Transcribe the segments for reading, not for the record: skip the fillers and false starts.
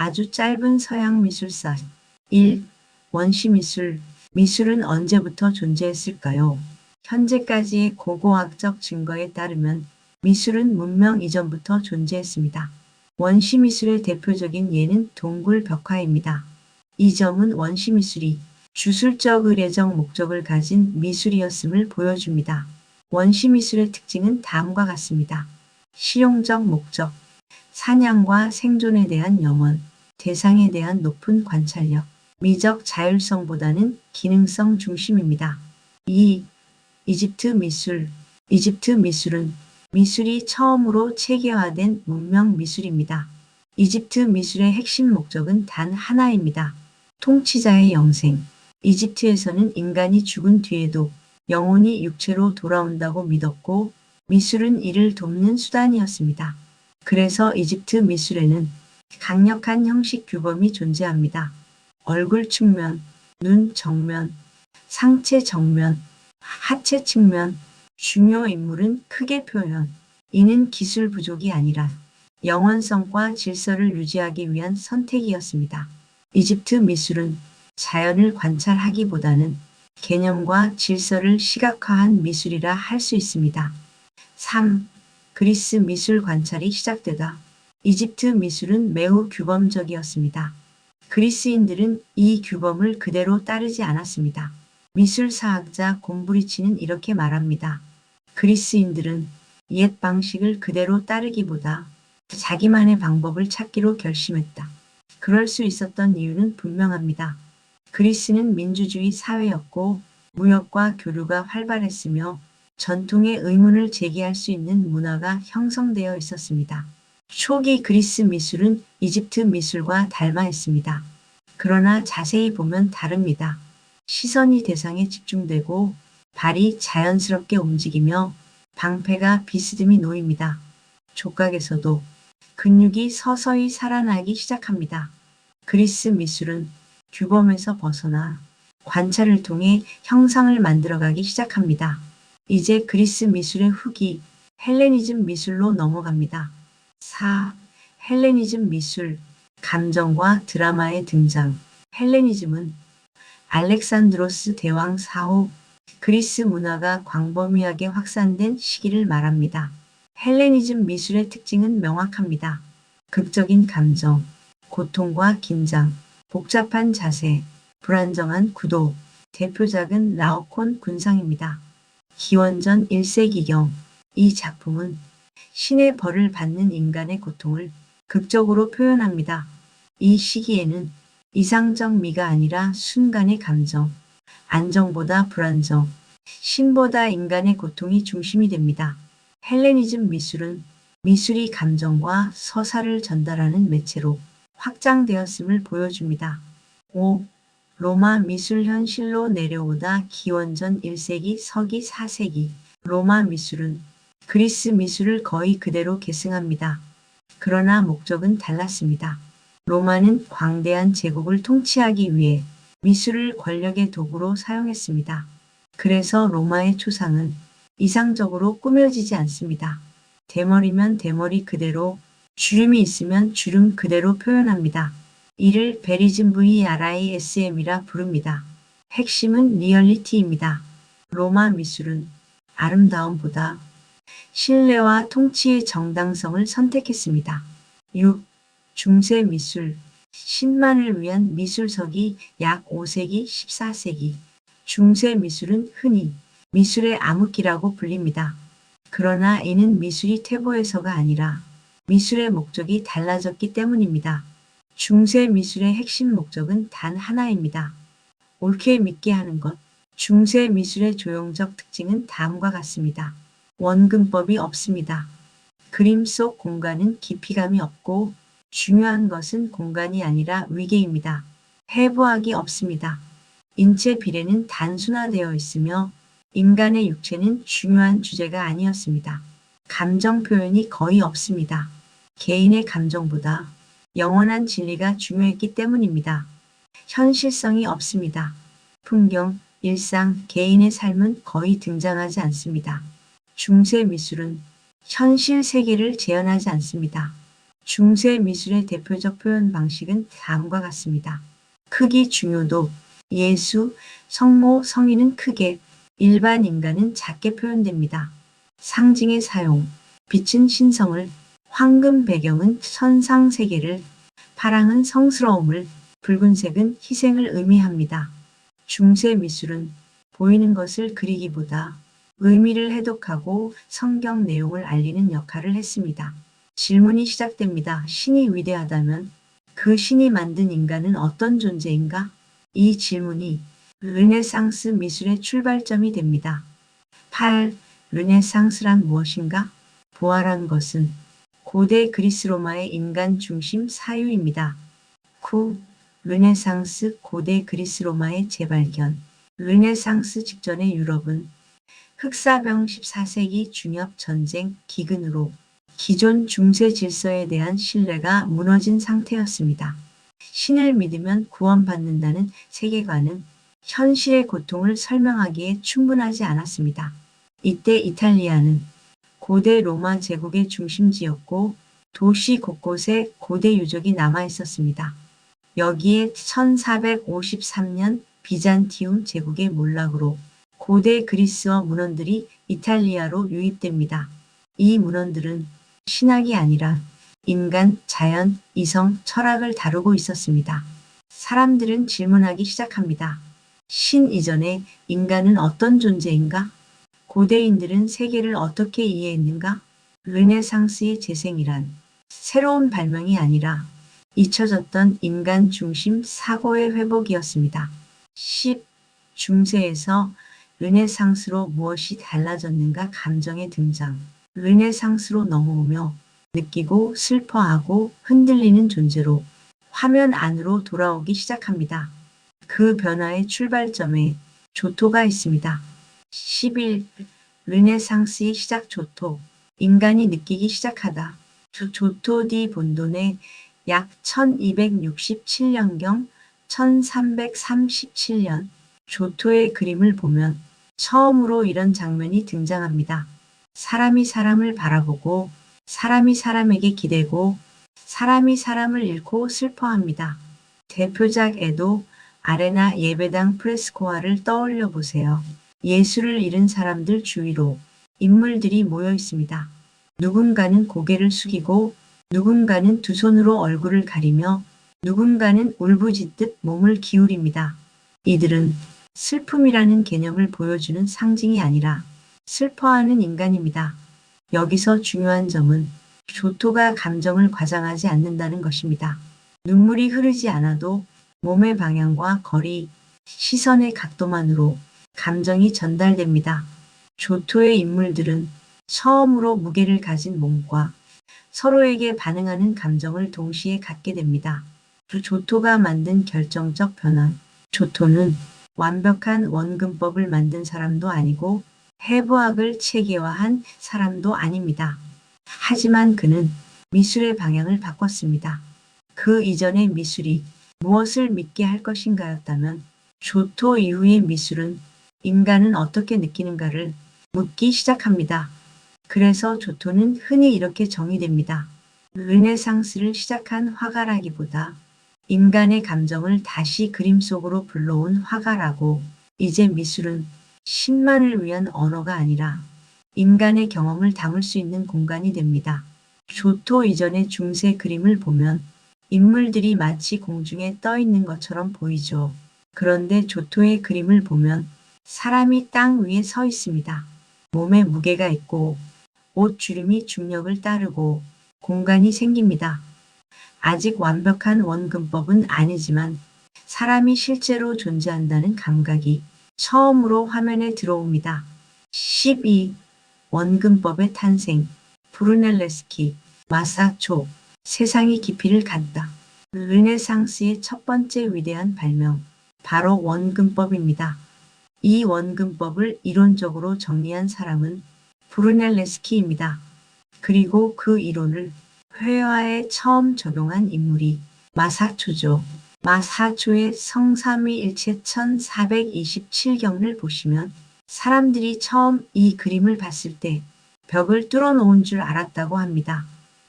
아주 짧은 서양 미술사. 1. 원시미술. 미술은 언제부터 존재했을까요? 현재까지의 고고학적 증거에 따르면 미술은 문명 이전부터 존재했습니다. 원시미술의 대표적인 예는 동굴 벽화입니다. 이 점은 원시미술이 주술적 의례적 목적을 가진 미술이었음을 보여줍니다. 원시미술의 특징은 다음과 같습니다. 실용적 목적, 사냥과 생존에 대한 염원, 대상에 대한 높은 관찰력, 미적 자율성보다는 기능성 중심입니다. 2. 이집트 미술. 이집트 미술은 미술이 처음으로 체계화된 문명 미술입니다. 이집트 미술의 핵심 목적은 단 하나입니다. 통치자의 영생. 이집트에서는 인간이 죽은 뒤에도 영혼이 육체로 돌아온다고 믿었고 미술은 이를 돕는 수단이었습니다. 그래서 이집트 미술에는 강력한 형식 규범이 존재합니다. 얼굴 측면, 눈 정면, 상체 정면, 하체 측면, 중요 인물은 크게 표현. 이는 기술 부족이 아니라 영원성과 질서를 유지하기 위한 선택이었습니다. 이집트 미술은 자연을 관찰하기보다는 개념과 질서를 시각화한 미술이라 할 수 있습니다. 3. 그리스 미술 관찰이 시작되다. 이집트 미술은 매우 규범적이었습니다. 그리스인들은 이 규범을 그대로 따르지 않았습니다. 미술사학자 곰브리치는 이렇게 말합니다. 그리스인들은 옛 방식을 그대로 따르기보다 자기만의 방법을 찾기로 결심했다. 그럴 수 있었던 이유는 분명합니다. 그리스는 민주주의 사회였고 무역과 교류가 활발했으며 전통의 의문을 제기할 수 있는 문화가 형성되어 있었습니다. 초기 그리스 미술은 이집트 미술과 닮아 있습니다. 그러나 자세히 보면 다릅니다. 시선이 대상에 집중되고 발이 자연스럽게 움직이며 방패가 비스듬히 놓입니다. 족각에서도 근육이 서서히 살아나기 시작합니다. 그리스 미술은 규범에서 벗어나 관찰을 통해 형상을 만들어가기 시작합니다. 이제 그리스 미술의 후기, 헬레니즘 미술로 넘어갑니다. 4. 헬레니즘 미술, 감정과 드라마의 등장. 헬레니즘은 알렉산드로스 대왕 사후 그리스 문화가 광범위하게 확산된 시기를 말합니다. 헬레니즘 미술의 특징은 명확합니다. 극적인 감정, 고통과 긴장, 복잡한 자세, 불안정한 구도. 대표작은 라오콘 군상입니다. 기원전 1세기경. 이 작품은 신의 벌을 받는 인간의 고통을 극적으로 표현합니다. 이 시기에는 이상적 미가 아니라 순간의 감정, 안정보다 불안정, 신보다 인간의 고통이 중심이 됩니다. 헬레니즘 미술은 미술이 감정과 서사를 전달하는 매체로 확장되었음을 보여줍니다. 5. 로마 미술 현실로 내려오다. 기원전 1세기, 서기 4세기. 로마 미술은 그리스 미술을 거의 그대로 계승합니다. 그러나 목적은 달랐습니다. 로마는 광대한 제국을 통치하기 위해 미술을 권력의 도구로 사용했습니다. 그래서 로마의 초상은 이상적으로 꾸며지지 않습니다. 대머리면 대머리 그대로, 주름이 있으면 주름 그대로 표현합니다. 이를 베리즘 VRISM이라 부릅니다. 핵심은 리얼리티입니다. 로마 미술은 아름다움보다 신뢰와 통치의 정당성을 선택했습니다. 6. 중세 미술. 신만을 위한 미술석이 약 5세기, 14세기. 중세 미술은 흔히 미술의 암흑기라고 불립니다. 그러나 이는 미술이 퇴보해서가 아니라 미술의 목적이 달라졌기 때문입니다. 중세 미술의 핵심 목적은 단 하나입니다. 옳게 믿게 하는 것. 중세 미술의 조형적 특징은 다음과 같습니다. 원근법이 없습니다. 그림 속 공간은 깊이감이 없고 중요한 것은 공간이 아니라 위계입니다. 해부학이 없습니다. 인체 비례는 단순화되어 있으며 인간의 육체는 중요한 주제가 아니었습니다. 감정 표현이 거의 없습니다. 개인의 감정보다 영원한 진리가 중요했기 때문입니다. 현실성이 없습니다. 풍경, 일상, 개인의 삶은 거의 등장하지 않습니다. 중세 미술은 현실 세계를 재현하지 않습니다. 중세 미술의 대표적 표현 방식은 다음과 같습니다. 크기 중요도, 예수, 성모, 성인은 크게, 일반 인간은 작게 표현됩니다. 상징의 사용, 빛은 신성을, 황금 배경은 선상 세계를, 파랑은 성스러움을, 붉은색은 희생을 의미합니다. 중세 미술은 보이는 것을 그리기보다 의미를 해독하고 성경 내용을 알리는 역할을 했습니다. 질문이 시작됩니다. 신이 위대하다면 그 신이 만든 인간은 어떤 존재인가? 이 질문이 르네상스 미술의 출발점이 됩니다. 8. 르네상스란 무엇인가? 부활한 것은 고대 그리스 로마의 인간 중심 사유입니다. 9. 르네상스 고대 그리스 로마의 재발견. 르네상스 직전의 유럽은 흑사병 14세기 중엽 전쟁 기근으로 기존 중세 질서에 대한 신뢰가 무너진 상태였습니다. 신을 믿으면 구원받는다는 세계관은 현실의 고통을 설명하기에 충분하지 않았습니다. 이때 이탈리아는 고대 로마 제국의 중심지였고 도시 곳곳에 고대 유적이 남아 있었습니다. 여기에 1453년 비잔티움 제국의 몰락으로 고대 그리스어 문헌들이 이탈리아로 유입됩니다. 이 문헌들은 신학이 아니라 인간, 자연, 이성, 철학을 다루고 있었습니다. 사람들은 질문하기 시작합니다. 신 이전에 인간은 어떤 존재인가? 고대인들은 세계를 어떻게 이해했는가? 르네상스의 재생이란 새로운 발명이 아니라 잊혀졌던 인간 중심 사고의 회복이었습니다. 10. 중세에서 르네상스로 무엇이 달라졌는가? 감정의 등장. 르네상스로 넘어오며 느끼고 슬퍼하고 흔들리는 존재로 화면 안으로 돌아오기 시작합니다. 그 변화의 출발점에 조토가 있습니다. 11. 르네상스의 시작 조토. 인간이 느끼기 시작하다. 조토 디 본돈의 약 1267년경 1337년 조토의 그림을 보면 처음으로 이런 장면이 등장합니다. 사람이 사람을 바라보고 사람이 사람에게 기대고 사람이 사람을 잃고 슬퍼합니다. 대표작 에도 아레나 예배당 프레스코화를 떠올려 보세요. 예수를 잃은 사람들 주위로 인물들이 모여 있습니다. 누군가는 고개를 숙이고 누군가는 두 손으로 얼굴을 가리며 누군가는 울부짖듯 몸을 기울입니다. 이들은 슬픔이라는 개념을 보여주는 상징이 아니라 슬퍼하는 인간입니다. 여기서 중요한 점은 조토가 감정을 과장하지 않는다는 것입니다. 눈물이 흐르지 않아도 몸의 방향과 거리, 시선의 각도만으로 감정이 전달됩니다. 조토의 인물들은 처음으로 무게를 가진 몸과 서로에게 반응하는 감정을 동시에 갖게 됩니다. 조토가 만든 결정적 변화. 조토는 완벽한 원근법을 만든 사람도 아니고 해부학을 체계화한 사람도 아닙니다. 하지만 그는 미술의 방향을 바꿨습니다. 그 이전의 미술이 무엇을 믿게 할 것인가였다면 조토 이후의 미술은 인간은 어떻게 느끼는가를 묻기 시작합니다. 그래서 조토는 흔히 이렇게 정의됩니다. 르네상스를 시작한 화가라기보다 인간의 감정을 다시 그림 속으로 불러온 화가라고. 이제 미술은 신만을 위한 언어가 아니라 인간의 경험을 담을 수 있는 공간이 됩니다. 조토 이전의 중세 그림을 보면 인물들이 마치 공중에 떠 있는 것처럼 보이죠. 그런데 조토의 그림을 보면 사람이 땅 위에 서 있습니다. 몸에 무게가 있고 옷 주름이 중력을 따르고 공간이 생깁니다. 아직 완벽한 원근법은 아니지만 사람이 실제로 존재한다는 감각이 처음으로 화면에 들어옵니다. 12. 원근법의 탄생. 브루넬레스키, 마사초, 세상이 깊이를 간다. 르네상스의 첫 번째 위대한 발명, 바로 원근법입니다. 이 원근법을 이론적으로 정리한 사람은 브루넬레스키입니다. 그리고 그 이론을 회화에 처음 적용한 인물이 마사초죠. 마사초의 성삼위일체 1427경을 보시면 사람들이 처음 이 그림을 봤을 때 벽을 뚫어놓은 줄 알았다고 합니다.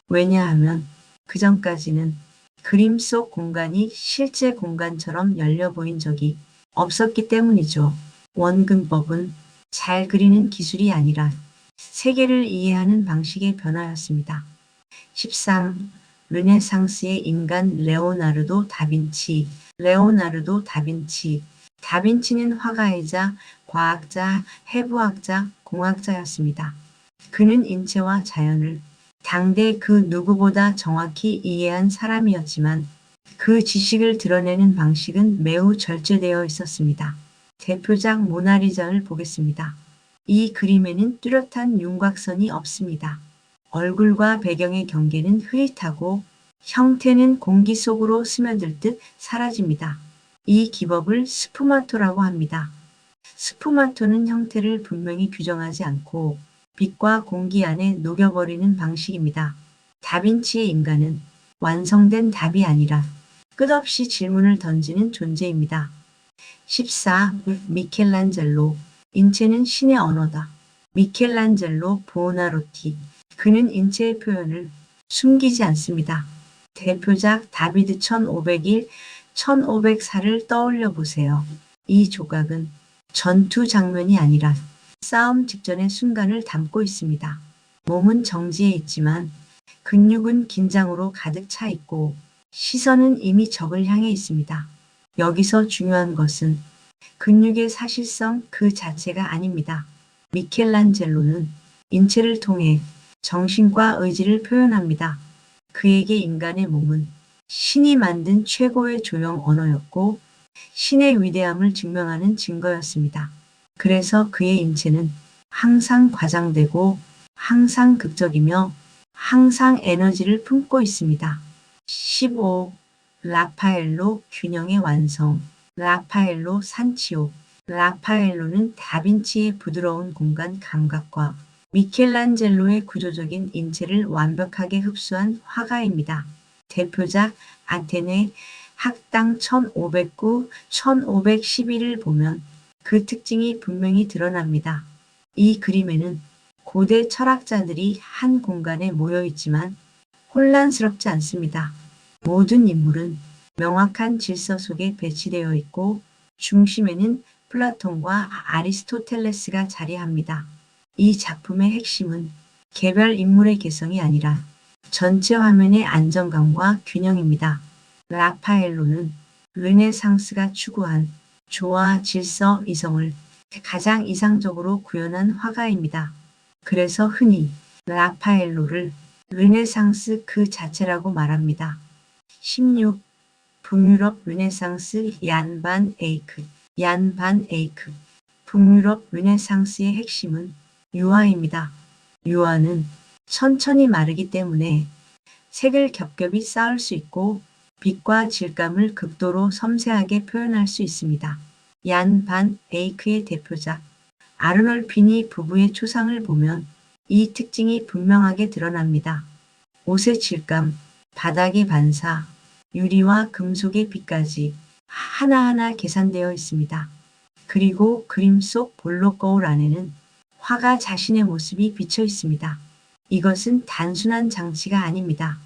왜냐하면 그 전까지는 그림 속 공간이 실제 공간처럼 열려 보인 적이 없었기 때문이죠. 원근법은 잘 그리는 기술이 아니라 세계를 이해하는 방식의 변화였습니다. 13. 르네상스의 인간 레오나르도 다빈치. 레오나르도 다빈치. 다빈치는 화가이자 과학자, 해부학자, 공학자였습니다. 그는 인체와 자연을 당대 그 누구보다 정확히 이해한 사람이었지만 그 지식을 드러내는 방식은 매우 절제되어 있었습니다. 대표작 모나리자를 보겠습니다. 이 그림에는 뚜렷한 윤곽선이 없습니다. 얼굴과 배경의 경계는 흐릿하고 형태는 공기 속으로 스며들 듯 사라집니다. 이 기법을 스푸마토라고 합니다. 스푸마토는 형태를 분명히 규정하지 않고 빛과 공기 안에 녹여버리는 방식입니다. 다빈치의 인간은 완성된 답이 아니라 끝없이 질문을 던지는 존재입니다. 14. 미켈란젤로. 인체는 신의 언어다. 미켈란젤로 부오나로티. 그는 인체의 표현을 숨기지 않습니다. 대표작 다비드 1501, 1504를 떠올려 보세요. 이 조각은 전투 장면이 아니라 싸움 직전의 순간을 담고 있습니다. 몸은 정지해 있지만 근육은 긴장으로 가득 차 있고 시선은 이미 적을 향해 있습니다. 여기서 중요한 것은 근육의 사실성 그 자체가 아닙니다. 미켈란젤로는 인체를 통해 정신과 의지를 표현합니다. 그에게 인간의 몸은 신이 만든 최고의 조형 언어였고 신의 위대함을 증명하는 증거였습니다. 그래서 그의 인체는 항상 과장되고 항상 극적이며 항상 에너지를 품고 있습니다. 15. 라파엘로 균형의 완성. 라파엘로 산치오. 라파엘로는 다빈치의 부드러운 공간 감각과 미켈란젤로의 구조적인 인체를 완벽하게 흡수한 화가입니다. 대표작 아테네 학당 1509, 1511을 보면 그 특징이 분명히 드러납니다. 이 그림에는 고대 철학자들이 한 공간에 모여 있지만 혼란스럽지 않습니다. 모든 인물은 명확한 질서 속에 배치되어 있고 중심에는 플라톤과 아리스토텔레스가 자리합니다. 이 작품의 핵심은 개별 인물의 개성이 아니라 전체 화면의 안정감과 균형입니다. 라파엘로는 르네상스가 추구한 조화, 질서, 이성을 가장 이상적으로 구현한 화가입니다. 그래서 흔히 라파엘로를 르네상스 그 자체라고 말합니다. 16. 북유럽 르네상스 얀 반 에이크. 얀 반 에이크. 북유럽 르네상스의 핵심은 유화입니다. 유화는 천천히 마르기 때문에 색을 겹겹이 쌓을 수 있고 빛과 질감을 극도로 섬세하게 표현할 수 있습니다. 얀 반 에이크의 대표작 아르놀피니 부부의 초상을 보면 이 특징이 분명하게 드러납니다. 옷의 질감, 바닥의 반사, 유리와 금속의 빛까지 하나하나 계산되어 있습니다. 그리고 그림 속 볼록 거울 안에는 화가 자신의 모습이 비쳐 있습니다. 이것은 단순한 장치가 아닙니다.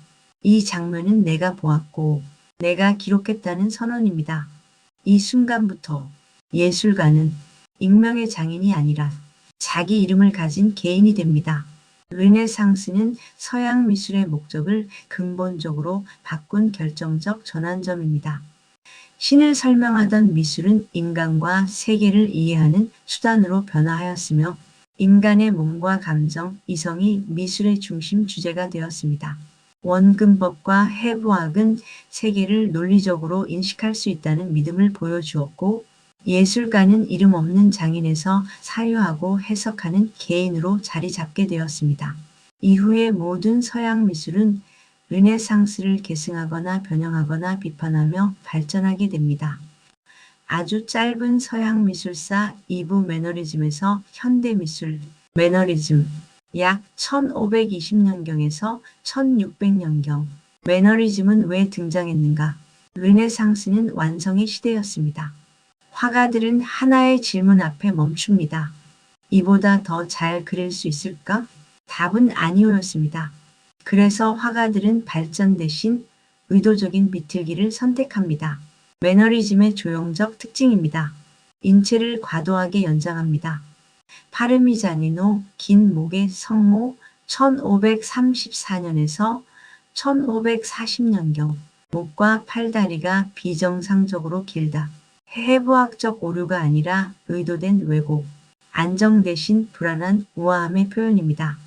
이 장면은 내가 보았고 내가 기록했다는 선언입니다. 이 순간부터 예술가는 익명의 장인이 아니라 자기 이름을 가진 개인이 됩니다. 르네상스는 서양 미술의 목적을 근본적으로 바꾼 결정적 전환점입니다. 신을 설명하던 미술은 인간과 세계를 이해하는 수단으로 변화하였으며 인간의 몸과 감정, 이성이 미술의 중심 주제가 되었습니다. 원근법과 해부학은 세계를 논리적으로 인식할 수 있다는 믿음을 보여주었고 예술가는 이름 없는 장인에서 사유하고 해석하는 개인으로 자리 잡게 되었습니다. 이후의 모든 서양 미술은 르네상스를 계승하거나 변형하거나 비판하며 발전하게 됩니다. 아주 짧은 서양 미술사 2부 매너리즘에서 현대미술 매너리즘 약 1520년경에서 1600년경 매너리즘은 왜 등장했는가? 르네상스는 완성의 시대였습니다. 화가들은 하나의 질문 앞에 멈춥니다. 이보다 더 잘 그릴 수 있을까? 답은 아니오였습니다. 그래서 화가들은 발전 대신 의도적인 비틀기를 선택합니다. 매너리즘의 조형적 특징입니다. 인체를 과도하게 연장합니다. 파르미자니노 긴 목의 성모 1534년에서 1540년경 목과 팔다리가 비정상적으로 길다. 해부학적 오류가 아니라 의도된 왜곡. 안정 대신 불안한 우아함의 표현입니다.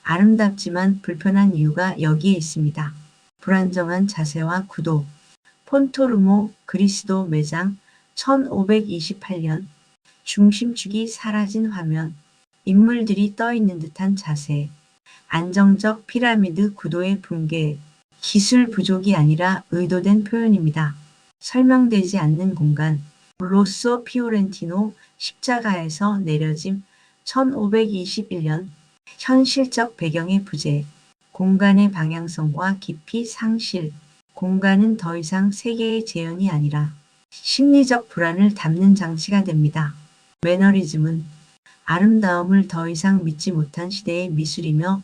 아름답지만 불편한 이유가 여기에 있습니다. 불안정한 자세와 구도. 폰토르모 그리스도 매장 1528년 중심축이 사라진 화면. 인물들이 떠있는 듯한 자세. 안정적 피라미드 구도의 붕괴. 기술 부족이 아니라 의도된 표현입니다. 설명되지 않는 공간. 로쏘 피오렌티노 십자가에서 내려짐 1521년 현실적 배경의 부재. 공간의 방향성과 깊이 상실. 공간은 더 이상 세계의 재현이 아니라 심리적 불안을 담는 장치가 됩니다. 매너리즘은 아름다움을 더 이상 믿지 못한 시대의 미술이며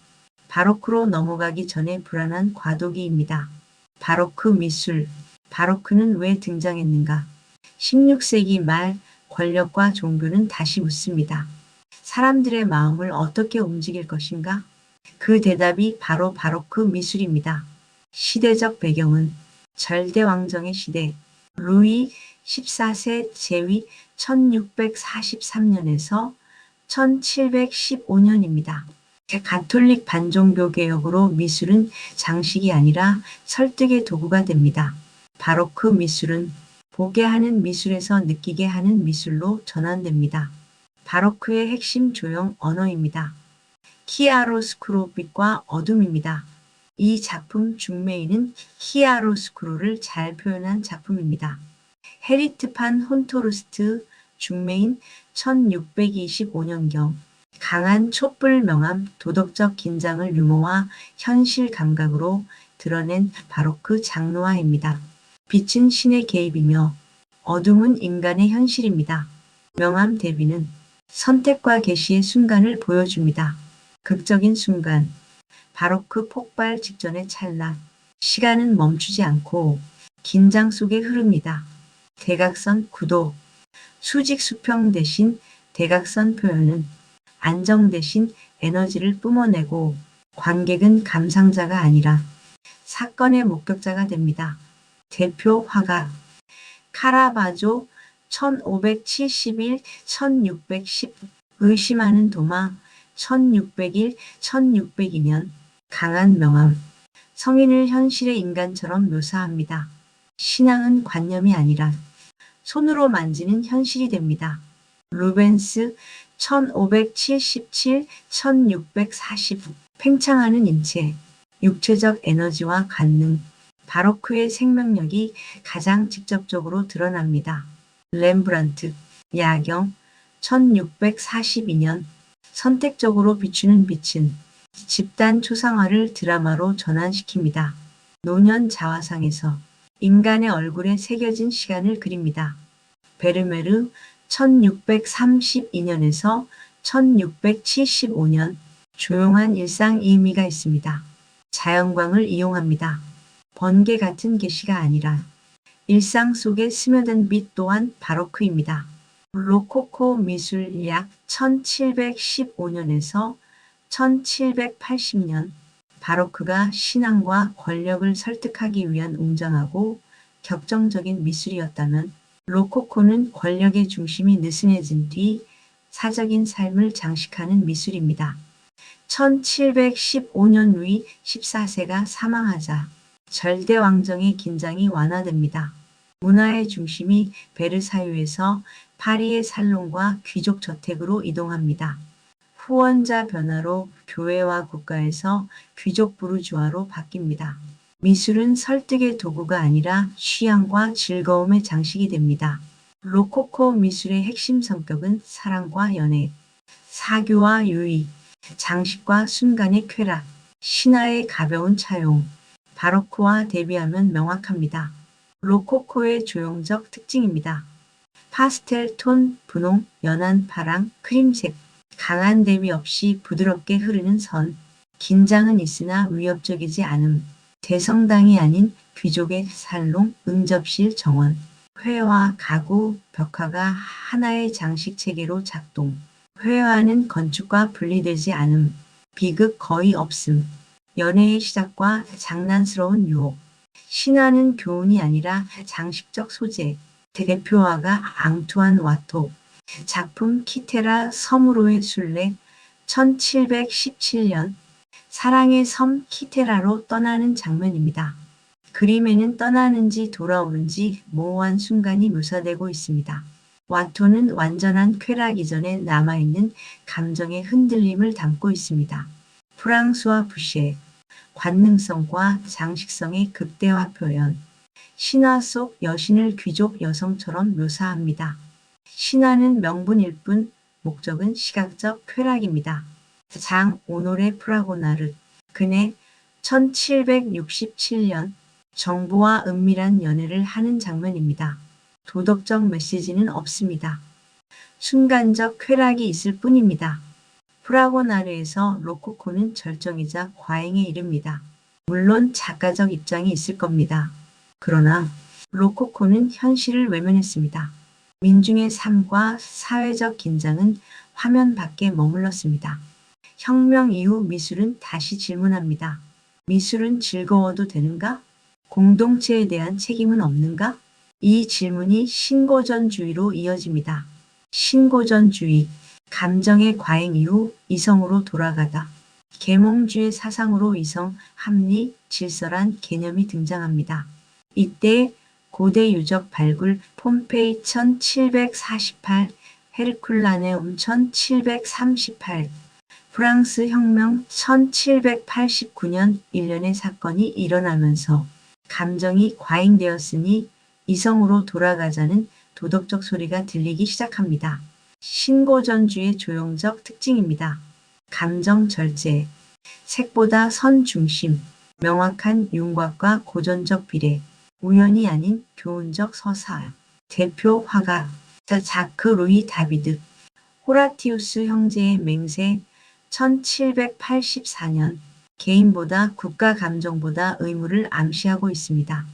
바로크로 넘어가기 전에 불안한 과도기입니다. 바로크 미술. 바로크는 왜 등장했는가? 16세기 말 권력과 종교는 다시 묻습니다. 사람들의 마음을 어떻게 움직일 것인가? 그 대답이 바로 바로크 미술입니다. 시대적 배경은 절대왕정의 시대. 루이 14세 제위 1643년에서 1715년입니다. 가톨릭 반종교 개혁으로 미술은 장식이 아니라 설득의 도구가 됩니다. 바로크 미술은 보게 하는 미술에서 느끼게 하는 미술로 전환됩니다. 바로크의 핵심 조형 언어입니다. 키아로스쿠로 빛과 어둠입니다. 이 작품 중메인은 키아로스쿠로를 잘 표현한 작품입니다. 헤리트 판 혼토르스트 중메인 1625년경 강한 촛불 명암 도덕적 긴장을 유머와 현실 감각으로 드러낸 바로크 장르화입니다. 빛은 신의 개입이며 어둠은 인간의 현실입니다. 명암 대비는 선택과 계시의 순간을 보여줍니다. 극적인 순간. 바로크 폭발 직전의 찰나. 시간은 멈추지 않고 긴장 속에 흐릅니다. 대각선 구도. 수직 수평 대신 대각선 표현은 안정 대신 에너지를 뿜어내고 관객은 감상자가 아니라 사건의 목격자가 됩니다. 대표 화가 카라바조 1571-1610 의심하는 도마 1601-1602년 강한 명암 성인을 현실의 인간처럼 묘사합니다. 신앙은 관념이 아니라 손으로 만지는 현실이 됩니다. 루벤스 1577-1640 팽창하는 인체, 육체적 에너지와 관능, 바로크의 생명력이 가장 직접적으로 드러납니다. 렘브란트, 야경 1642년 선택적으로 비추는 빛은 집단 초상화를 드라마로 전환시킵니다. 노년 자화상에서 인간의 얼굴에 새겨진 시간을 그립니다. 베르메르 1632년에서 1675년 조용한 일상 의미가 있습니다. 자연광을 이용합니다. 번개 같은 계시가 아니라 일상 속에 스며든 빛 또한 바로크입니다. 로코코 미술 약 1715년에서 1780년 바로크가 신앙과 권력을 설득하기 위한 웅장하고 격정적인 미술이었다면 로코코는 권력의 중심이 느슨해진 뒤 사적인 삶을 장식하는 미술입니다. 1715년 루이 14세가 사망하자 절대왕정의 긴장이 완화됩니다. 문화의 중심이 베르사유에서 파리의 살롱과 귀족 저택으로 이동합니다. 후원자 변화로 교회와 국가에서 귀족 부르주아로 바뀝니다. 미술은 설득의 도구가 아니라 취향과 즐거움의 장식이 됩니다. 로코코 미술의 핵심 성격은 사랑과 연애, 사교와 유의, 장식과 순간의 쾌락, 신화의 가벼운 차용, 바로크와 대비하면 명확합니다. 로코코의 조형적 특징입니다. 파스텔 톤, 분홍, 연한 파랑, 크림색, 강한 대비 없이 부드럽게 흐르는 선, 긴장은 있으나 위협적이지 않음. 대성당이 아닌 귀족의 살롱, 응접실 정원. 회화, 가구, 벽화가 하나의 장식 체계로 작동. 회화는 건축과 분리되지 않음. 비극 거의 없음. 연애의 시작과 장난스러운 유혹. 신화는 교훈이 아니라 장식적 소재. 대표화가 앙투안 와토. 작품 키테라 섬으로의 순례 1717년 사랑의 섬 키테라로 떠나는 장면입니다. 그림에는 떠나는지 돌아오는지 모호한 순간이 묘사되고 있습니다. 와토는 완전한 쾌락 이전에 남아있는 감정의 흔들림을 담고 있습니다. 프랑스와 부시에 관능성과 장식성의 극대화 표현. 신화 속 여신을 귀족 여성처럼 묘사합니다. 신화는 명분일 뿐 목적은 시각적 쾌락입니다. 장 오노레 프라고나르 그네 1767년 정부와 은밀한 연애를 하는 장면입니다. 도덕적 메시지는 없습니다. 순간적 쾌락이 있을 뿐입니다. 프라고나르에서 로코코는 절정이자 과잉에 이릅니다. 물론 작가적 입장이 있을 겁니다. 그러나 로코코는 현실을 외면했습니다. 민중의 삶과 사회적 긴장은 화면 밖에 머물렀습니다. 혁명 이후 미술은 다시 질문합니다. 미술은 즐거워도 되는가? 공동체에 대한 책임은 없는가? 이 질문이 신고전주의로 이어집니다. 신고전주의, 감정의 과잉 이후 이성으로 돌아가다. 계몽주의 사상으로 이성, 합리, 질서란 개념이 등장합니다. 이때 고대 유적 발굴 폼페이 1748, 헤르쿨라네움 1738, 프랑스 혁명 1789년 일련의 사건이 일어나면서 감정이 과잉되었으니 이성으로 돌아가자는 도덕적 소리가 들리기 시작합니다. 신고전주의 조형적 특징입니다. 감정 절제, 색보다 선 중심, 명확한 윤곽과 고전적 비례, 우연이 아닌 교훈적 서사. 대표 화가 자크 루이 다비드, 호라티우스 형제의 맹세 1784년 개인보다 국가 감정보다 의무를 암시하고 있습니다.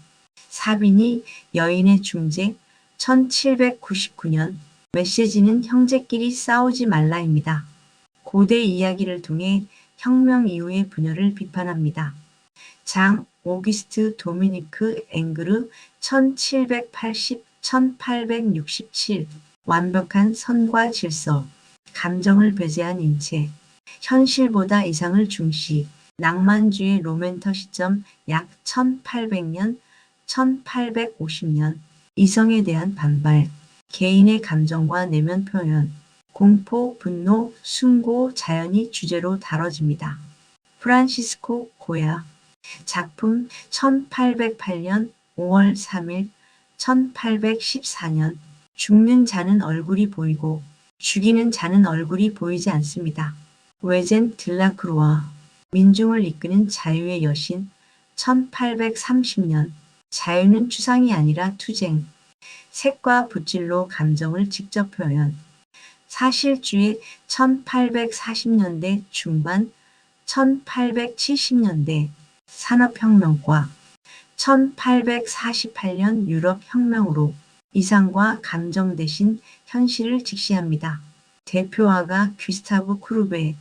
사비니 여인의 중재 1799년 메시지는 형제끼리 싸우지 말라입니다. 고대 이야기를 통해 혁명 이후의 분열을 비판합니다. 장 오기스트 도미니크 앵그르 1780-1867 완벽한 선과 질서, 감정을 배제한 인체, 현실보다 이상을 중시, 낭만주의 로맨터 시점 약 1800년, 1850년, 이성에 대한 반발, 개인의 감정과 내면 표현, 공포, 분노, 숭고, 자연이 주제로 다뤄집니다. 프란시스코 고야, 작품 1808년 5월 3일, 1814년, 죽는 자는 얼굴이 보이고 죽이는 자는 얼굴이 보이지 않습니다. 외젠 들라크루아, 민중을 이끄는 자유의 여신 1830년, 자유는 추상이 아니라 투쟁, 색과 붓질로 감정을 직접 표현, 사실주의 1840년대 중반, 1870년대 산업혁명과 1848년 유럽 혁명으로 이상과 감정 대신 현실을 직시합니다. 대표화가 귀스타브 쿠르베,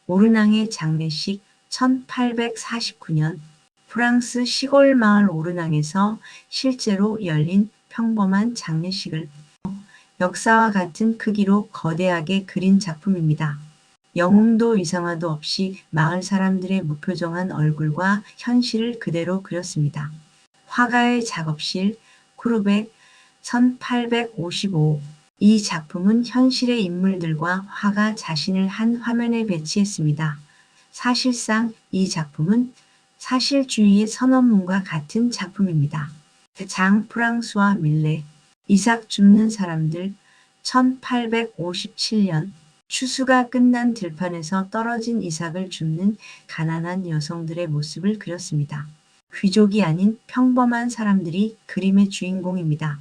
오르낭의 장례식 1849년 프랑스 시골 마을 오르낭에서 실제로 열린 평범한 장례식을 역사와 같은 크기로 거대하게 그린 작품입니다. 영웅도 이상화도 없이 마을 사람들의 무표정한 얼굴과 현실을 그대로 그렸습니다. 화가의 작업실 쿠르베 1855. 이 작품은 현실의 인물들과 화가 자신을 한 화면에 배치했습니다. 사실상 이 작품은 사실주의의 선언문과 같은 작품입니다. 장 프랑수와 밀레, 이삭 줍는 사람들 1857년 추수가 끝난 들판에서 떨어진 이삭을 줍는 가난한 여성들의 모습을 그렸습니다. 귀족이 아닌 평범한 사람들이 그림의 주인공입니다.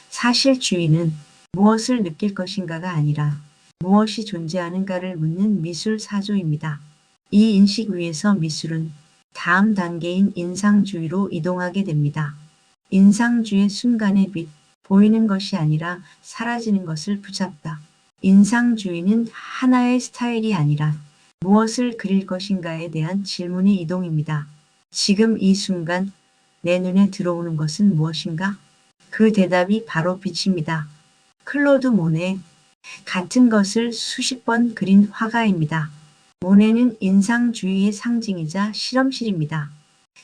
사실주의는 무엇을 느낄 것인가가 아니라 무엇이 존재하는가를 묻는 미술 사조입니다. 이 인식 위에서 미술은 다음 단계인 인상주의로 이동하게 됩니다. 인상주의 순간의 빛, 보이는 것이 아니라 사라지는 것을 붙잡다. 인상주의는 하나의 스타일이 아니라 무엇을 그릴 것인가에 대한 질문의 이동입니다. 지금 이 순간 내 눈에 들어오는 것은 무엇인가? 그 대답이 바로 빛입니다. 클로드 모네, 같은 것을 수십 번 그린 화가입니다. 모네는 인상주의의 상징이자 실험실입니다.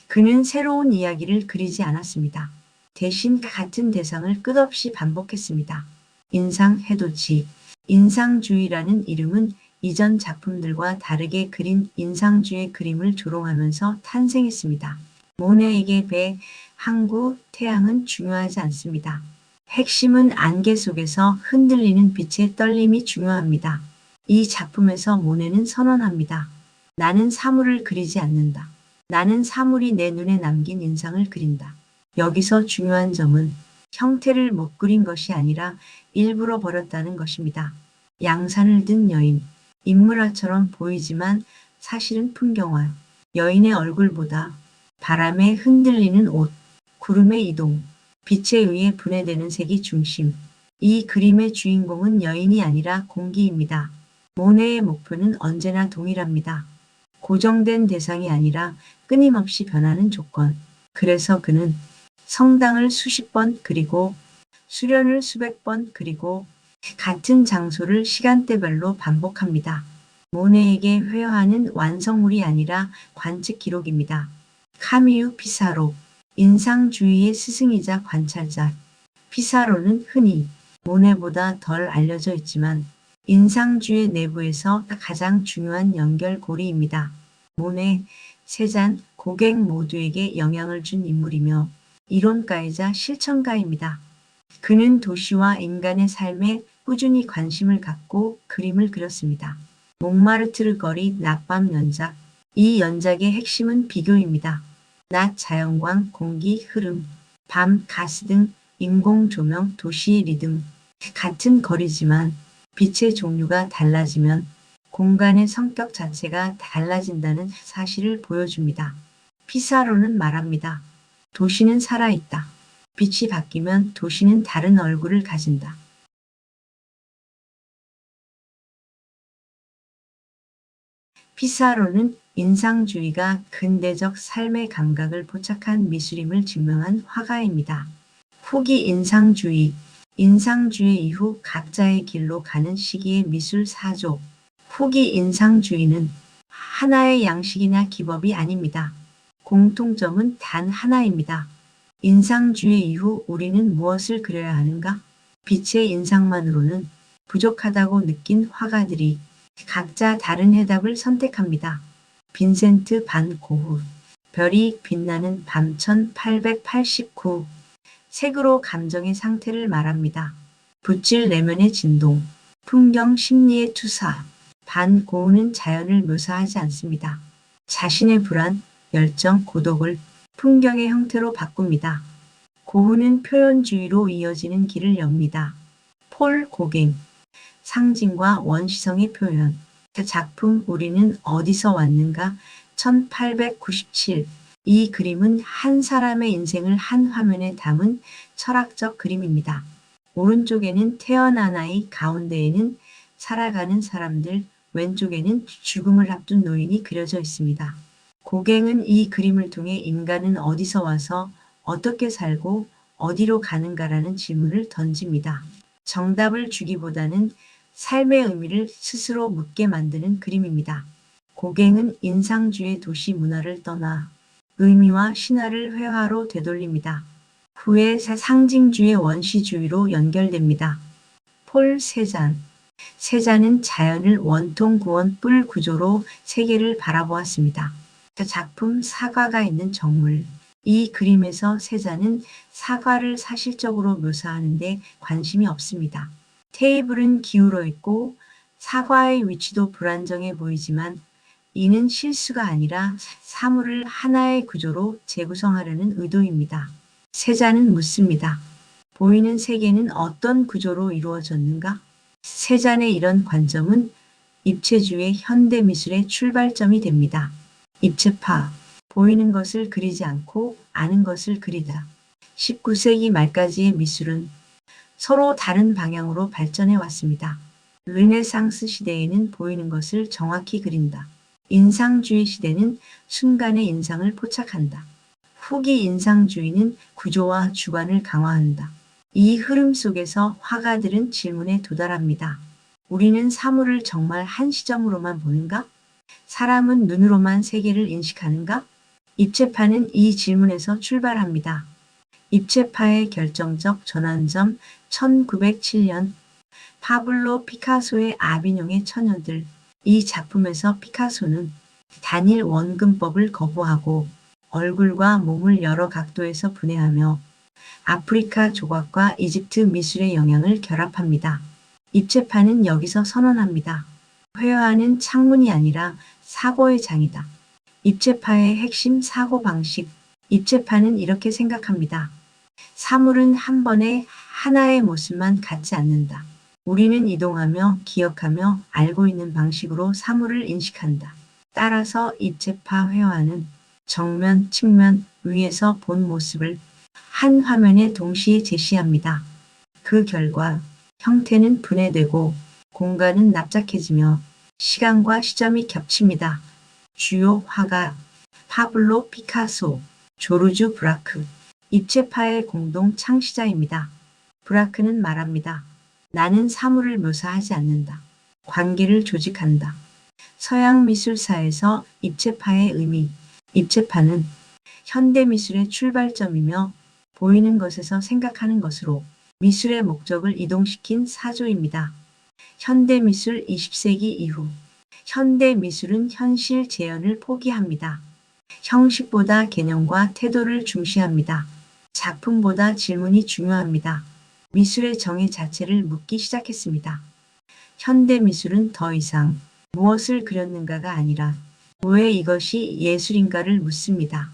그는 새로운 이야기를 그리지 않았습니다. 대신 같은 대상을 끝없이 반복했습니다. 인상해돋이. 인상주의라는 이름은 이전 작품들과 다르게 그린 인상주의 그림을 조롱하면서 탄생했습니다. 모네에게 배, 항구, 태양은 중요하지 않습니다. 핵심은 안개 속에서 흔들리는 빛의 떨림이 중요합니다. 이 작품에서 모네는 선언합니다. 나는 사물을 그리지 않는다. 나는 사물이 내 눈에 남긴 인상을 그린다. 여기서 중요한 점은 형태를 못 그린 것이 아니라 일부러 버렸다는 것입니다. 양산을 든 여인, 인물화처럼 보이지만 사실은 풍경화. 여인의 얼굴보다 바람에 흔들리는 옷, 구름의 이동, 빛에 의해 분해되는 색이 중심. 이 그림의 주인공은 여인이 아니라 공기입니다. 모네의 목표는 언제나 동일합니다. 고정된 대상이 아니라 끊임없이 변하는 조건. 그래서 그는 성당을 수십 번 그리고 수련을 수백 번 그리고 같은 장소를 시간대별로 반복합니다. 모네에게 회화는 완성물이 아니라 관측 기록입니다. 카미유 피사로, 인상주의의 스승이자 관찰자. 피사로는 흔히 모네보다 덜 알려져 있지만 인상주의 내부에서 가장 중요한 연결고리입니다. 모네, 세잔, 고갱 모두에게 영향을 준 인물이며 이론가이자 실천가입니다. 그는 도시와 인간의 삶에 꾸준히 관심을 갖고 그림을 그렸습니다. 몽마르트르 거리 낮밤 연작. 이 연작의 핵심은 비교입니다. 낮 자연광, 공기 흐름, 밤 가스 등 인공 조명, 도시의 리듬. 같은 거리지만 빛의 종류가 달라지면 공간의 성격 자체가 달라진다는 사실을 보여줍니다. 피사로는 말합니다. 도시는 살아있다. 빛이 바뀌면 도시는 다른 얼굴을 가진다. 피사로는 인상주의가 근대적 삶의 감각을 포착한 미술임을 증명한 화가입니다. 후기 인상주의. 인상주의 이후 각자의 길로 가는 시기의 미술 사조. 후기 인상주의는 하나의 양식이나 기법이 아닙니다. 공통점은 단 하나입니다. 인상주의 이후 우리는 무엇을 그려야 하는가? 빛의 인상만으로는 부족하다고 느낀 화가들이 각자 다른 해답을 선택합니다. 빈센트 반 고흐, 별이 빛나는 밤 1889. 색으로 감정의 상태를 말합니다. 붓질 내면의 진동, 풍경 심리의 투사. 반 고흐는 자연을 묘사하지 않습니다. 자신의 불안, 열정, 고독을 풍경의 형태로 바꿉니다. 고흐는 표현주의로 이어지는 길을 엽니다. 폴 고갱, 상징과 원시성의 표현. 그 작품 우리는 어디서 왔는가? 1897. 이 그림은 한 사람의 인생을 한 화면에 담은 철학적 그림입니다. 오른쪽에는 태어난 아이, 가운데에는 살아가는 사람들, 왼쪽에는 죽음을 앞둔 노인이 그려져 있습니다. 고갱은 이 그림을 통해 인간은 어디서 와서 어떻게 살고 어디로 가는가라는 질문을 던집니다. 정답을 주기보다는 삶의 의미를 스스로 묻게 만드는 그림입니다. 고갱은 인상주의 도시 문화를 떠나 의미와 신화를 회화로 되돌립니다. 후에 상징주의 원시주의로 연결됩니다. 폴 세잔. 세잔은 자연을 원통 구원 뿔 구조로 세계를 바라보았습니다. 작품 사과가 있는 정물. 이 그림에서 세잔은 사과를 사실적으로 묘사하는데 관심이 없습니다. 테이블은 기울어 있고 사과의 위치도 불안정해 보이지만 이는 실수가 아니라 사물을 하나의 구조로 재구성하려는 의도입니다. 세잔은 묻습니다. 보이는 세계는 어떤 구조로 이루어졌는가? 세잔의 이런 관점은 입체주의 현대 미술의 출발점이 됩니다. 입체파, 보이는 것을 그리지 않고 아는 것을 그리다. 19세기 말까지의 미술은 서로 다른 방향으로 발전해 왔습니다. 르네상스 시대에는 보이는 것을 정확히 그린다. 인상주의 시대는 순간의 인상을 포착한다. 후기 인상주의는 구조와 주관을 강화한다. 이 흐름 속에서 화가들은 질문에 도달합니다. 우리는 사물을 정말 한 시점으로만 보는가? 사람은 눈으로만 세계를 인식하는가? 입체파는 이 질문에서 출발합니다. 입체파의 결정적 전환점 1907년 파블로 피카소의 아비뇽의 처녀들. 이 작품에서 피카소는 단일 원근법을 거부하고 얼굴과 몸을 여러 각도에서 분해하며 아프리카 조각과 이집트 미술의 영향을 결합합니다. 입체파는 여기서 선언합니다. 회화는 창문이 아니라 사고의 장이다. 입체파의 핵심 사고방식. 입체파는 이렇게 생각합니다. 사물은 한 번에 하나의 모습만 갖지 않는다. 우리는 이동하며 기억하며 알고 있는 방식으로 사물을 인식한다. 따라서 입체파 회화는 정면, 측면, 위에서 본 모습을 한 화면에 동시에 제시합니다. 그 결과 형태는 분해되고 공간은 납작해지며 시간과 시점이 겹칩니다. 주요 화가 파블로 피카소, 조르주 브라크. 입체파의 공동 창시자입니다. 브라크는 말합니다. 나는 사물을 묘사하지 않는다. 관계를 조직한다. 서양 미술사에서 입체파의 의미. 입체파는 현대미술의 출발점이며 보이는 것에서 생각하는 것으로 미술의 목적을 이동시킨 사조입니다. 현대미술 20세기 이후 현대미술은 현실 재현을 포기합니다. 형식보다 개념과 태도를 중시합니다. 작품보다 질문이 중요합니다. 미술의 정의 자체를 묻기 시작했습니다. 현대미술은 더 이상 무엇을 그렸는가가 아니라 왜 이것이 예술인가를 묻습니다.